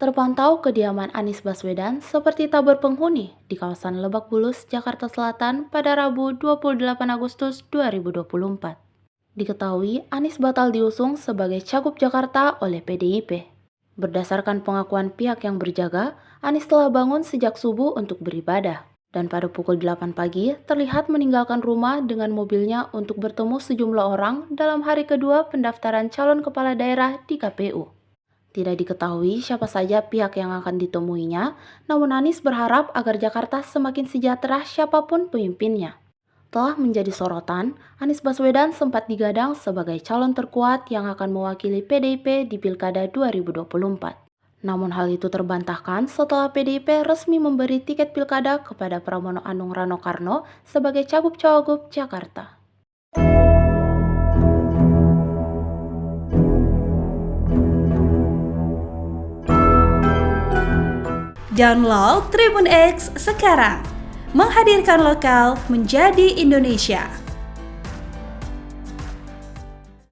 Terpantau kediaman Anies Baswedan seperti tak berpenghuni di kawasan Lebak Bulus, Jakarta Selatan pada Rabu 28 Agustus 2024. Diketahui Anies batal diusung sebagai Cagup Jakarta oleh PDIP. Berdasarkan pengakuan pihak yang berjaga, Anies telah bangun sejak subuh untuk beribadah. Dan pada pukul 8 pagi terlihat meninggalkan rumah dengan mobilnya untuk bertemu sejumlah orang dalam hari kedua pendaftaran calon kepala daerah di KPU. Tidak diketahui siapa saja pihak yang akan ditemuinya, namun Anies berharap agar Jakarta semakin sejahtera siapapun pemimpinnya. Telah menjadi sorotan, Anies Baswedan sempat digadang sebagai calon terkuat yang akan mewakili PDIP di Pilkada 2024. Namun hal itu terbantahkan setelah PDIP resmi memberi tiket Pilkada kepada Pramono Anung Rano Karno sebagai Cagup-Cawagup Jakarta. Download Tribun X sekarang, menghadirkan lokal menjadi Indonesia.